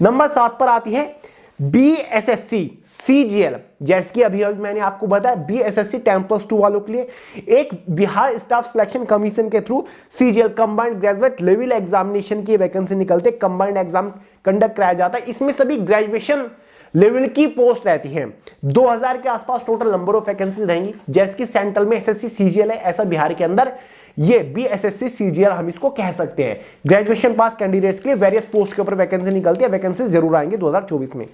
नंबर 7 पर आती है बीएसएससी सीजीएल, जैसे कि अभी मैंने आपको बताया बीएसएससी 10+2 वालों के लिए एक बिहार स्टाफ सिलेक्शन कमीशन के through CGL combined graduate level examination की वैकेंसी निकलते, कंबाइंड एग्जाम कंडक्ट कराया जाता है। इसमें सभी ग्रेजुएशन लेवल की पोस्ट रहती है। 2000 के आसपास टोटल नंबर ऑफ वैकेंसी रहेंगी। जैसे कि सेंट्रल में एसएससी सीजीएल है, ऐसा बिहार के अंदर ये बीएसएससी सीजीएल हम इसको कह सकते हैं। ग्रेजुएशन पास कैंडिडेट्स के वेरियस पोस्ट के ऊपर वैकेंसी निकलती है। वैकेंसी जरूर आएंगे 2024 में।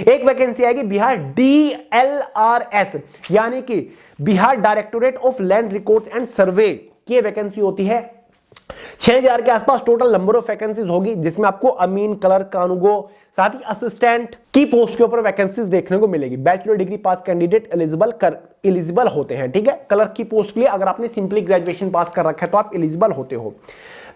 एक वैकेंसी आएगी बिहार डीएलआरएस यानी कि Bihar directorate of land records and सर्वे की वैकेंसी होती है। 6,000 के आसपास टोटल नंबर ऑफ वैकेंसीज होगी, जिसमें आपको अमीन, क्लर्क, कानूगो, साथ ही असिस्टेंट की पोस्ट के ऊपर वैकेंसीज देखने को मिलेगी। Bachelor degree pass candidate eligible होते हैं। ठीक है, क्लर्क की पोस्ट के लिए अगर आपने सिंपली ग्रेजुएशन पास कर रखा है तो आप एलिजिबल होते हो।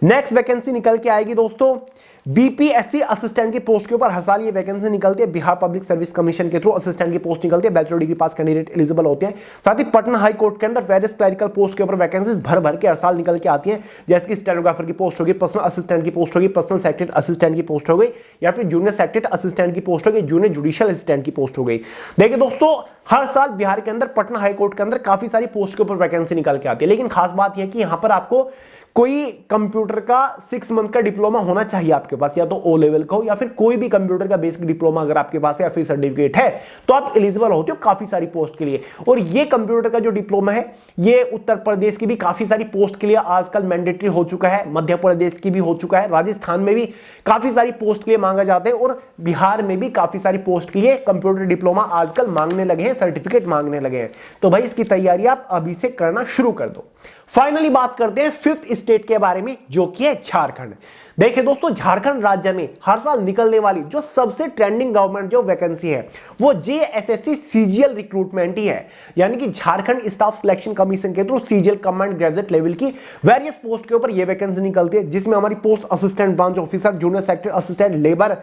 नेक्स्ट वैकेंसी निकल के आएगी दोस्तों बीपीएससी असिस्टेंट की पोस्ट के ऊपर हर साल ये वैकेंसी निकलती है। बिहार पब्लिक सर्विस कमीशन के थ्रू असिस्टेंट की पोस्ट निकलती है। Bachelor degree pass candidate eligible होते हैं। साथ ही पटना हाई कोर्ट के अंदर वेरियस क्लरिकल पोस्ट के ऊपर वैकेंसीज भर भर के हर साल निकल के आती हैं। जैसे कि स्टेनोग्राफर की पोस्ट होगी, पर्सनल असिस्टेंट की पोस्ट होगी, पर्सनल सेक्रेटरी असिस्टेंट की पोस्ट हो गई, या फिर जूनियर सेक्रेटरी असिस्टेंट की पोस्ट हो गई, जूनियर जुडिशियल असिस्टेंट की पोस्ट हो गई। देखिए दोस्तों, हर साल बिहार के अंदर पटना हाई कोर्ट के अंदर काफी सारी पोस्ट के ऊपर वैकेंसी निकल के आती है। लेकिन खास बात यह कि यहां पर आपको कोई कंप्यूटर का 6 मंथ का डिप्लोमा होना चाहिए आपके पास, या तो ओ लेवल का हो या फिर कोई भी कंप्यूटर का बेसिक डिप्लोमा अगर आपके पास है या फिर सर्टिफिकेट है तो आप एलिजिबल होते हो काफी सारी पोस्ट के लिए। और ये कंप्यूटर का जो डिप्लोमा है ये उत्तर प्रदेश की भी काफी सारी पोस्ट के लिए आजकल मैंडेटरी हो चुका है, मध्य प्रदेश की भी हो चुका है, राजस्थान में भी काफी सारी पोस्ट के लिए मांगा जाता है और बिहार में भी काफी सारी पोस्ट के लिए कंप्यूटर डिप्लोमा आजकल मांगने लगे हैं, सर्टिफिकेट मांगने लगे हैं। तो भाई इसकी तैयारी आप अभी से करना शुरू कर दो। फाइनली बात करते हैं 5th स्टेट के बारे में, जो कि है झारखंड। देखिए दोस्तों, झारखंड राज्य में हर साल निकलने वाली जो सबसे ट्रेंडिंग गवर्नमेंट जो वैकेंसी है वो जेएसएससी सीजीएल रिक्रूटमेंट ही है। यानी कि झारखंड स्टाफ सिलेक्शन कमीशन के through CGL command graduate level की वेरियस पोस्ट के ऊपर ये वैकेंसी निकलती है, जिसमें हमारी post assistant branch officer, junior sector assistant, labour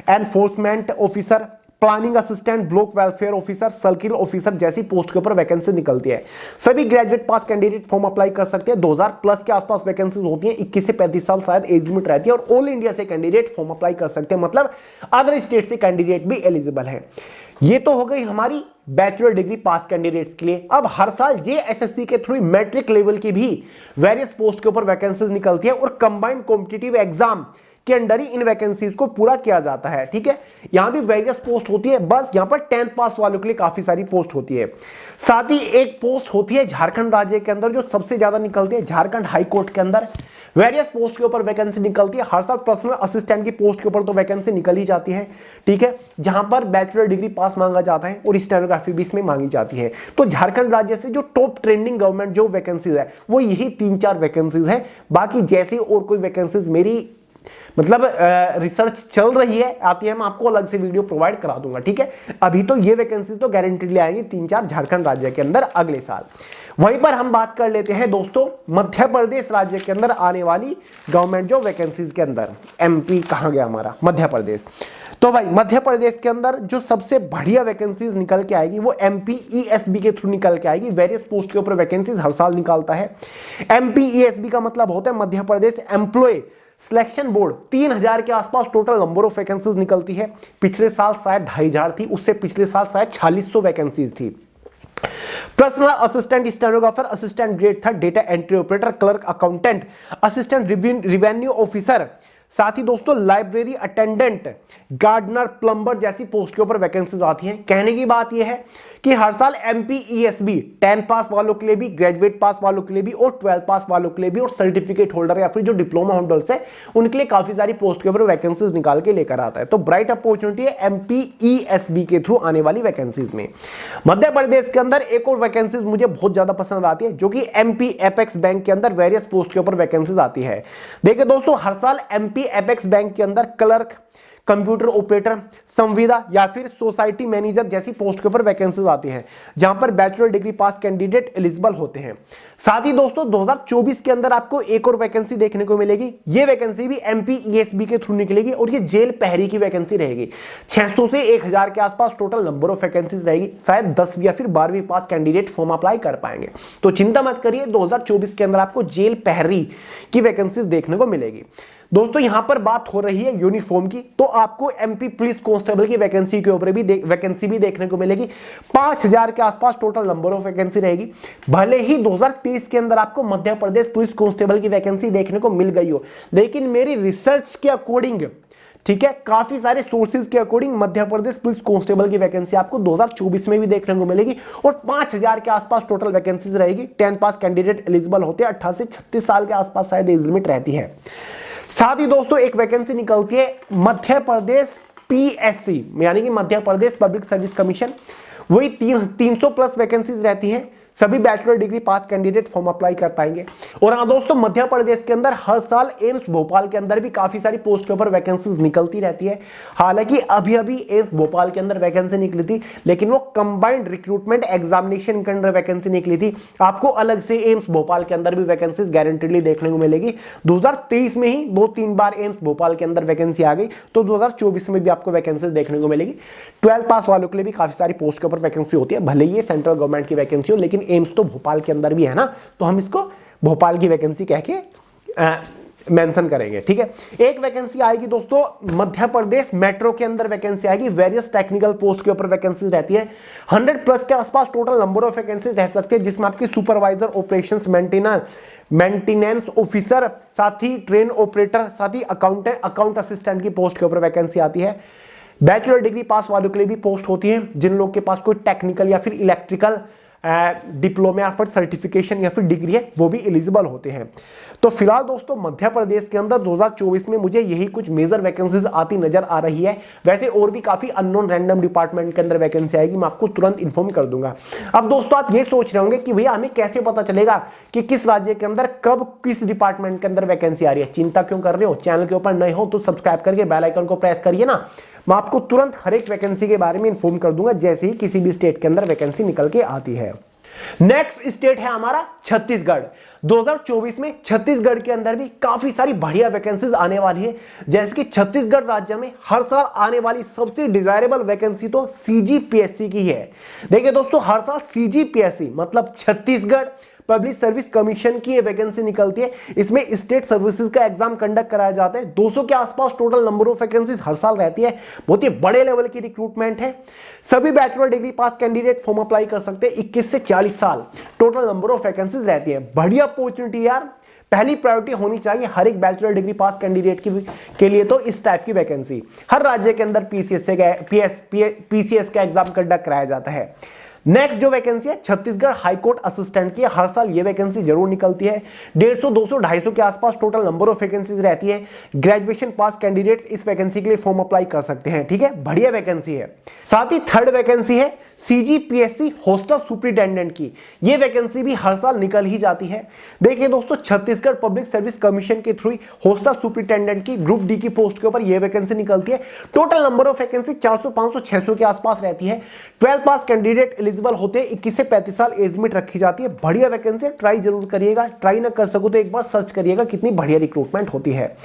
enforcement officer, planning assistant, block welfare officer, circle officer जैसी पोस्ट के ऊपर वैकेंसी निकलती है। सभी ग्रेजुएट पास कैंडिडेट फॉर्म अप्लाई कर सकते हैं। 2000 प्लस के आसपास वैकेंसी होती है, 21 से 35 साल शायद एज लिमिट रहती है, और ऑल इंडिया से कैंडिडेट फॉर्म अप्लाई कर सकते हैं, मतलब अदर स्टेट से कैंडिडेट भी एलिजिबल है। ये तो हो गई हमारी बैचलर डिग्री पास कैंडिडेट्स के लिए। अब हर साल जेएसएससी के थ्रू मैट्रिक लेवल की भी वेरियस पोस्ट के ऊपर वैकेंसीज निकलती है, और कंबाइंड कॉम्पिटिटिव एग्जाम के अंडर ही इन वैकेंसीज को पूरा किया जाता है। ठीक है, यहां भी वेरियस पोस्ट होती है, बस यहां पर 10th पास वालों के लिए काफी सारी पोस्ट होती है। साथ ही एक पोस्ट होती है झारखंड राज्य के अंदर जो सबसे ज्यादा निकलती है, झारखंड हाई कोर्ट के अंदर वेरियस पोस्ट के ऊपर वैकेंसी निकलती है। हर साल पर्सनल असिस्टेंट की पोस्ट के ऊपर तो वैकेंसी निकल ही जाती है। ठीक है, जहां पर बैचलर डिग्री पास मांगा जाता है और स्टेनोग्राफी भी इसमें मांगी जाती है। तो झारखंड राज्य से जो टॉप ट्रेंडिंग गवर्नमेंट जो वैकेंसीज है वो यही 3-4 वैकेंसीज है। बाकी जैसे और कोई वैकेंसीज मेरी मतलब रिसर्च चल रही है, आती है, मैं आपको अलग से वीडियो प्रोवाइड करा दूंगा। ठीक है, अभी तो ये वैकेंसी तो गारंटीडली आएंगी 3-4 झारखंड राज्य के अंदर अगले साल। वहीं पर हम बात कर लेते हैं दोस्तों मध्य प्रदेश राज्य के अंदर आने वाली गवर्नमेंट जो वैकेंसीज के अंदर। एमपी कहां गया हमारा, मध्य प्रदेश। तो भाई मध्य प्रदेश के अंदर जो सबसे बढ़िया वैकेंसीज निकल के आएगी वो एमपीईएसबी के थ्रू निकल के आएगी। वेरियस पोस्ट के ऊपर वैकेंसीज हर साल निकालता है। एमपीईएसबी का मतलब होता है Madhya Pradesh employ selection board. 3000 के आसपास टोटल नंबर ऑफ वैकेंसीज निकलती है। पिछले साल शायद 2500 थी, उससे पिछले साल शायद 4600 वैकेंसीज थी। Personal assistant, stenographer, assistant grade 3, data entry operator, clerk, accountant, assistant revenue officer, साथ ही दोस्तों लाइब्रेरी अटेंडेंट, गार्डनर, प्लम्बर जैसी पोस्ट के ऊपर वैकेंसीज आती हैं। कहने की बात यह है कि हर साल एमपीईएसबी 10 पास वालों के लिए भी, ग्रेजुएट पास वालों के लिए भी, और 12 पास वालों के लिए भी, और सर्टिफिकेट होल्डर या फिर जो डिप्लोमा होल्डर्स है उनके लिए काफी सारी पोस्ट के ऊपर वैकेंसीज निकाल के लेकर आता है। तो ब्राइट अपॉर्चुनिटी है एमपीईएसबी के थ्रू आने वाली वैकेंसीज में। मध्य प्रदेश के अंदर एक और वैकेंसीज मुझे बहुत ज्यादा पसंद आती है, जो कि एमपी एपेक्स बैंक के अंदर वेरियस पोस्ट के ऊपर वैकेंसीज आती है। देखिए दोस्तों, हर साल एमपी एपेक्स बैंक के अंदर क्लर्क, कंप्यूटर ऑपरेटर, संविदा या फिर सोसाइटी मैनेजर जैसी पोस्ट के ऊपर वैकेंसीज आती हैं, जहां पर bachelor degree pass candidate eligible होते हैं। साथ ही दोस्तों 2024 के अंदर आपको एक और वैकेंसी देखने को मिलेगी। ये वैकेंसी भी एमपीईएसबी के थ्रू निकलेगी, और ये जेल पहरी की वैकेंसी रहेगी। 600 से 1000 के आसपास टोटल नंबर ऑफ वैकेंसीज रहेगी। शायद 10वीं या फिर 12वीं पास कैंडिडेट फॉर्म अप्लाई कर पाएंगे। तो चिंता मत करिए, 2024 के अंदर आपको जेल पहरी की वैकेंसीज देखने को मिलेगी। दोस्तों यहां पर बात हो रही है यूनिफॉर्म की, तो आपको एमपी पुलिस कांस्टेबल की वैकेंसी के ऊपर भी वैकेंसी भी देखने को मिलेगी। 5000 के आसपास टोटल नंबर ऑफ वैकेंसी रहेगी। भले ही 2023 के अंदर आपको मध्य प्रदेश पुलिस कांस्टेबल की वैकेंसी देखने को मिल गई हो, लेकिन मेरी रिसर्च के अकॉर्डिंग, ठीक है, काफी सारे सोर्सेज के according Madhya Pradesh police constable की वैकेंसी आपको 2024 में भी देखने को मिलेगी, और 5000 के आसपास टोटल वैकेंसीज रहेगी। 10 पास कैंडिडेट एलिजिबल होते हैं। 18 से 36 साल के आसपास शायद एज लिमिट रहती है। साथ ही दोस्तों एक वैकेंसी निकलती है मध्य प्रदेश पीएससी, यानी कि Madhya Pradesh public service commission. वही 300 प्लस वैकेंसीज रहती हैं। सभी bachelor degree pass candidate form apply कर पाएंगे। और हाँ दोस्तों, मध्य प्रदेश के अंदर हर साल एम्स भोपाल के अंदर भी काफी सारी पोस्ट के ऊपर वैकेंसीज निकलती रहती है। हालांकि अभी अभी एम्स भोपाल के अंदर वैकेंसी निकली थी, लेकिन वो कंबाइंड रिक्रूटमेंट एग्जामिनेशन के अंदर वैकेंसी निकली थी। आपको अलग से एम्स भोपाल के अंदर भी वैकेंसीज गारंटीडली देखने को मिलेगी। 2023 में ही 2-3 बार एम्स भोपाल के अंदर वैकेंसी आ गई, तो 2024 में भी आपको वैकेंसीज देखने को मिलेगी। 12 पास वालों के लिए भी काफी सारी पोस्ट के ऊपर वैकेंसी होती है। भले ही ये सेंट्रल गवर्नमेंट की वैकेंसी हो, लेकिन एम्स तो भोपाल के अंदर भी है ना, तो हम इसको भोपाल की वैकेंसी कह के मेंशन करेंगे। ठीक है, एक वैकेंसी आएगी दोस्तों मध्य प्रदेश मेट्रो के अंदर वैकेंसी आएगी। वेरियस टेक्निकल पोस्ट के ऊपर वैकेंसी रहती है। 100 प्लस के आसपास टोटल नंबर ऑफ वैकेंसी रह सकती है, जिसमें आपकी सुपरवाइजर, ऑपरेशंस मेंटेनेंस ऑफिसर, साथ ही ट्रेन ऑपरेटर, साथ ही अकाउंट असिस्टेंट की पोस्ट के ऊपर वैकेंसी आती है। बैचलर डिग्री पास वालों के लिए भी पोस्ट होती है। जिन लोग के पास कोई टेक्निकल या फिर इलेक्ट्रिकल डिप्लोमा या फिर सर्टिफिकेशन या फिर डिग्री है, वो भी एलिजिबल होते हैं। तो फिलहाल दोस्तों मध्य प्रदेश के अंदर 2024 में मुझे यही कुछ मेजर वैकेंसीज आती नजर आ रही है। वैसे और भी काफी अननोन रैंडम डिपार्टमेंट के अंदर वैकेंसी आएगी, मैं आपको तुरंत इन्फॉर्म कर दूंगा। अब दोस्तों आप ये सोच रहे होंगे कि भैया हमें कैसे पता चलेगा कि किस राज्य के अंदर कब किस डिपार्टमेंट के अंदर वैकेंसी आ रही है। चिंता क्यों कर रहे हो, चैनल के ऊपर नए हो तो सब्सक्राइब करके बेल आइकन को प्रेस करिए ना। मैं आपको तुरंत हर एक वैकेंसी के बारे में इन्फॉर्म कर दूंगा जैसे ही किसी भी स्टेट के अंदर वैकेंसी निकल के आती है। नेक्स्ट स्टेट है हमारा छत्तीसगढ़। 2024 में छत्तीसगढ़ के अंदर भी काफी सारी बढ़िया वैकेंसीज आने वाली है। जैसे कि छत्तीसगढ़ राज्य में हर साल आने वाली सबसे डिजायरेबल वैकेंसी तो सीजीपीएससी की है। देखिए दोस्तों, हर साल सीजीपीएससी मतलब छत्तीसगढ़ पब्लिक सर्विस कमीशन की ये वैकेंसी निकलती है। इसमें स्टेट सर्विसेज का एग्जाम कंडक्ट कराया जाता है। 200 के आसपास टोटल नंबर ऑफ वैकेंसीज हर साल रहती है। बहुत ही बड़े लेवल की रिक्रूटमेंट है। सभी bachelor degree pass candidate form apply कर सकते हैं। 21 से 40 साल टोटल नंबर ऑफ वैकेंसीज रहती है। बढ़िया अपॉर्चुनिटी यार, पहली प्रायोरिटी होनी चाहिए हर एक बैचलर डिग्री पास कैंडिडेट के लिए। तो इस टाइप की वैकेंसी हर राज्य के अंदर पीसीएस का एग्जाम कंडक्ट कराया जाता है। नेक्स्ट जो वैकेंसी है छत्तीसगढ़ हाईकोर्ट असिस्टेंट की, हर साल ये वैकेंसी जरूर निकलती है। 150, 200, 250 के आसपास टोटल नंबर ऑफ वैकेंसीज रहती है। ग्रेजुएशन पास कैंडिडेट्स इस वैकेंसी के लिए फॉर्म अप्लाई कर सकते हैं। ठीक है, बढ़िया वैकेंसी है। साथ ही थर्ड वैकेंसी है सीजीपीएससी हॉस्टल सुपरिटेंडेंट की। ये वैकेंसी भी हर साल निकल ही जाती है। देखिए दोस्तों, छत्तीसगढ़ पब्लिक सर्विस कमीशन के थ्रू हॉस्टल सुपरिटेंडेंट की ग्रुप डी की पोस्ट के ऊपर ये वैकेंसी निकलती है। टोटल नंबर ऑफ वैकेंसी 400, 500, 600 के आसपास रहती है। 12 पास कैंडिडेट एलिजिबल होते हैं। 21 से 35 साल एज लिमिट रखी जाती है। बढ़िया वैकेंसी, ट्राई जरूर करिएगा। ट्राई ना कर सको तो एक बार सर्च करिएगा कितनी बढ़िया रिक्रूटमेंट होती है।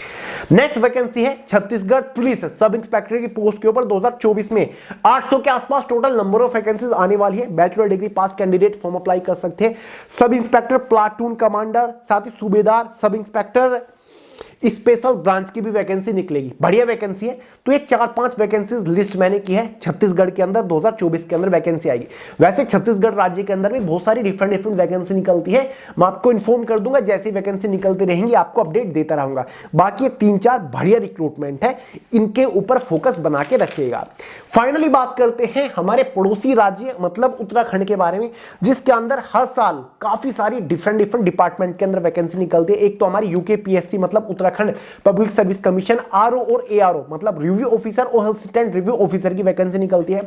नेक्स्ट वैकेंसी है छत्तीसगढ़ पुलिस सब इंस्पेक्टर की पोस्ट के ऊपर। 2024 में 800 के आसपास टोटल नंबर ऑफ वैकेंसीज आने वाली है। Bachelor degree pass candidate form apply कर सकते हैं। सब इंस्पेक्टर, प्लाटून कमांडर, साथ ही सूबेदार, सब इंस्पेक्टर, स्पेशल ब्रांच की भी वैकेंसी निकलेगी। बढ़िया वैकेंसी है। तो ये 4-5 वैकेंसीज लिस्ट मैंने की है छत्तीसगढ़ के अंदर 2024 के अंदर वैकेंसी आएगी। वैसे छत्तीसगढ़ राज्य के अंदर भी बहुत सारी डिफरेंट वैकेंसी निकलती है। मैं आपको इन्फॉर्म कर दूंगा, जैसी वैकेंसी निकलती रहेंगी आपको अपडेट देता रहूंगा। बाकी 3-4 बढ़िया रिक्रूटमेंट है, इनके ऊपर फोकस बना के रखिएगा। फाइनली बात करते हैं हमारे पड़ोसी राज्य मतलब उत्तराखंड के बारे में, जिसके अंदर हर साल काफी सारी डिफरेंट डिपार्टमेंट के अंदर वैकेंसी निकलती है। एक तो हमारी यूकेपीएससी मतलब Uttarakhand public service commission, RO और एआरओ मतलब रिव्यू ऑफिसर और असिस्टेंट रिव्यू ऑफिसर की वैकेंसी निकलती है।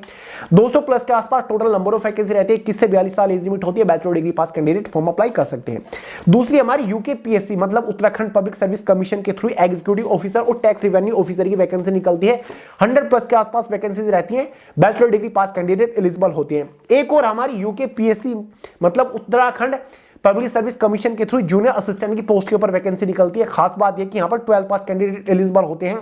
200 प्लस के आसपास टोटल नंबर ऑफ वैकेंसी रहती है। 21 से 42 साल एज लिमिट होती है। Bachelor degree pass candidate form apply कर सकते हैं। दूसरी हमारी यूकेपीएससी मतलब उत्तराखंड पब्लिक सर्विस कमीशन के थ्रू एग्जीक्यूटिव ऑफिसर और टैक्स रेवेन्यू ऑफिसर की वैकेंसी निकलती है। 100 प्लस के आसपास वैकेंसीज रहती है। Bachelor degree pass candidate eligible होते हैं। एक और हमारी यूकेपीएससी मतलब उत्तराखंड पब्लिक सर्विस कमीशन के थ्रू जूनियर असिस्टेंट की पोस्ट के ऊपर वैकेंसी निकलती है। खास बात यह कि यहां पर 12 पास कैंडिडेट एलिजिबल होते हैं।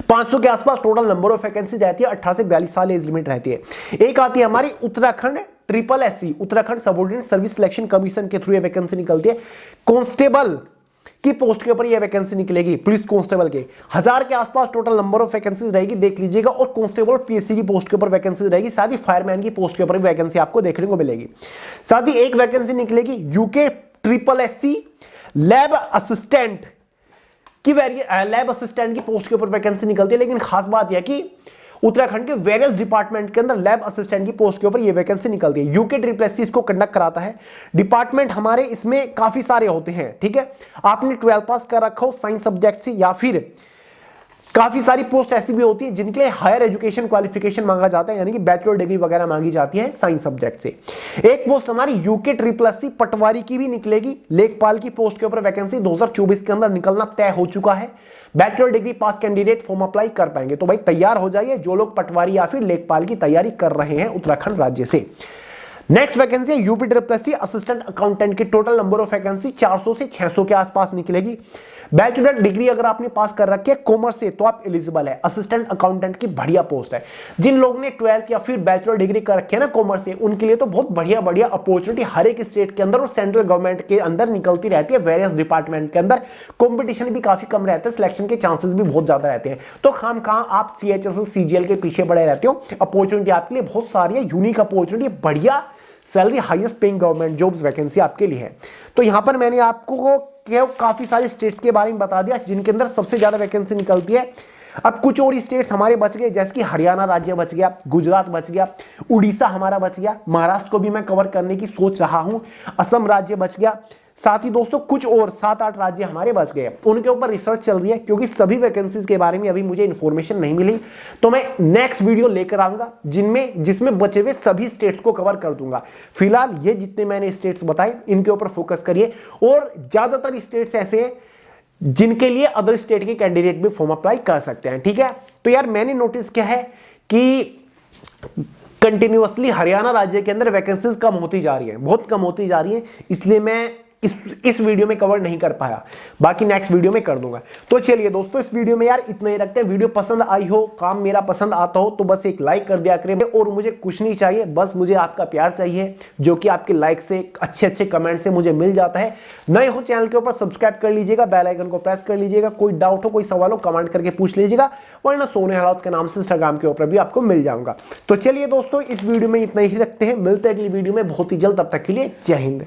500 के आसपास टोटल नंबर ऑफ वैकेंसी रहती है। 18 से 42 साल एज लिमिट रहती है। एक आती है हमारी Uttarakhand SSSC Uttarakhand subordinate service selection commission के थ्रू ये वैकेंसी निकलती है। कांस्टेबल की पोस्ट के ऊपर ये वैकेंसी निकलेगी। पुलिस कांस्टेबल के 1000 के आसपास टोटल नंबर ऑफ वैकेंसीज रहेगी, देख लीजिएगा। और कांस्टेबल पीएससी की पोस्ट के ऊपर वैकेंसी रहेगी। साथ ही फायरमैन की पोस्ट के ऊपर भी वैकेंसी आपको देखने को मिलेगी। साथ ही एक वैकेंसी निकलेगी यूकेSSSC लैब असिस्टेंट की लैब असिस्टेंट की पोस्ट के ऊपर वैकेंसी निकलती है। लेकिन खास बात यह कि उत्तराखंड के वेरियस डिपार्टमेंट के अंदर लैब असिस्टेंट की पोस्ट के ऊपर ये वैकेंसी निकलती है। यूकेSSSC इसको कंडक्ट कराता है। डिपार्टमेंट हमारे इसमें काफी सारे होते हैं। ठीक है, आपने 12 पास कर रखा हो साइंस सब्जेक्ट से, या फिर काफी सारी पोस्ट ऐसी भी होती है जिनके लिए हायर एजुकेशन क्वालिफिकेशन मांगा जाता है, यानी कि बैचलर डिग्री वगैरह मांगी जाती है साइंस सब्जेक्ट से। एक पोस्ट हमारी यूकेSSSC पटवारी की भी निकलेगी। लेखपाल की पोस्ट के ऊपर वैकेंसी 2024 के अंदर निकलना तय हो चुका है। Bachelor degree pass candidate form apply कर पाएंगे। तो भाई तैयार हो जाइए जो लोग पटवारी या फिर लेखपाल की तैयारी कर रहे हैं उत्तराखंड राज्य से। नेक्स्ट वैकेंसी है यूपीSSSC असिस्टेंट अकाउंटेंट की। टोटल नंबर ऑफ वैकेंसी 400 से 600 के आसपास निकलेगी। बैचलर डिग्री अगर आपने पास कर रखी है कॉमर्स से तो आप एलिजिबल है। असिस्टेंट अकाउंटेंट की बढ़िया पोस्ट है। जिन लोगों ने 12th या फिर बैचलर डिग्री कर रखी है ना कॉमर्स से, उनके लिए तो बहुत बढ़िया अपॉर्चुनिटी हर एक स्टेट के अंदर और सेंट्रल गवर्नमेंट के अंदर निकलती रहती है। वेरियस डिपार्टमेंट के अंदर कंपटीशन भी काफी कम रहता है, सिलेक्शन के चांसेस भी बहुत ज्यादा रहते हैं। तो खामखां आप CHSL CGL के पीछे पड़े रहते हो। अपॉर्चुनिटी आपके लिए बहुत सारी है, यूनिक अपॉर्चुनिटी, बढ़िया salary, highest paying government jobs vacancy आपके लिए है। तो यहां पर मैंने आपको काफी सारे स्टेट्स के बारे में बता दिया जिनके अंदर सबसे ज्यादा वैकेंसी निकलती है। अब कुछ और स्टेट्स हमारे बच गए, जैसे कि हरियाणा राज्य बच गया, गुजरात बच गया, उड़ीसा हमारा बच गया, महाराष्ट्र को भी मैं कवर करने की सोच रहा हूं, असम राज्य बच गया। साथ ही दोस्तों कुछ और 7-8 राज्य हमारे बच गए। उनके ऊपर रिसर्च चल रही है क्योंकि सभी वैकेंसीज के बारे में अभी मुझे इंफॉर्मेशन नहीं मिली। तो मैं नेक्स्ट वीडियो लेकर आऊंगा जिसमें बचे हुए सभी स्टेट्स को कवर कर दूंगा। फिलहाल ये जितने मैंने स्टेट्स बताए इनके ऊपर फोकस करिए। और ज्यादातर स्टेट्स ऐसे हैं जिनके लिए अदर स्टेट के कैंडिडेट भी फॉर्म अप्लाई कर सकते हैं। ठीक है, तो यार मैंने नोटिस किया है कि कंटिन्यूअसली हरियाणा राज्य के अंदर वैकेंसीज कम होती जा रही है, बहुत कम होती जा रही है, इसलिए मैं इस वीडियो में कवर नहीं कर पाया, बाकी नेक्स्ट वीडियो में कर दूंगा। तो चलिए दोस्तों, इस वीडियो में यार इतना ही रखते हैं। वीडियो पसंद आई हो, काम मेरा पसंद आता हो तो बस एक लाइक कर दिया करें, और मुझे कुछ नहीं चाहिए, बस मुझे आपका प्यार चाहिए, जो कि आपके लाइक से, अच्छे अच्छे कमेंट से मुझे मिल जाता है। नए हो चैनल के ऊपर सब्सक्राइब कर लीजिएगा, बेल आइकन को प्रेस कर लीजिएगा, कोई डाउट हो, कोई सवाल हो, कमेंट करके पूछ लीजिएगा, वरना सोने हालात के नाम से इंस्टाग्राम के ऊपर भी आपको मिल जाऊंगा। तो चलिए दोस्तों, इस वीडियो में इतना ही रखते हैं, मिलते हैं अगली वीडियो में बहुत ही जल्द, तब तक के लिए जय हिंद।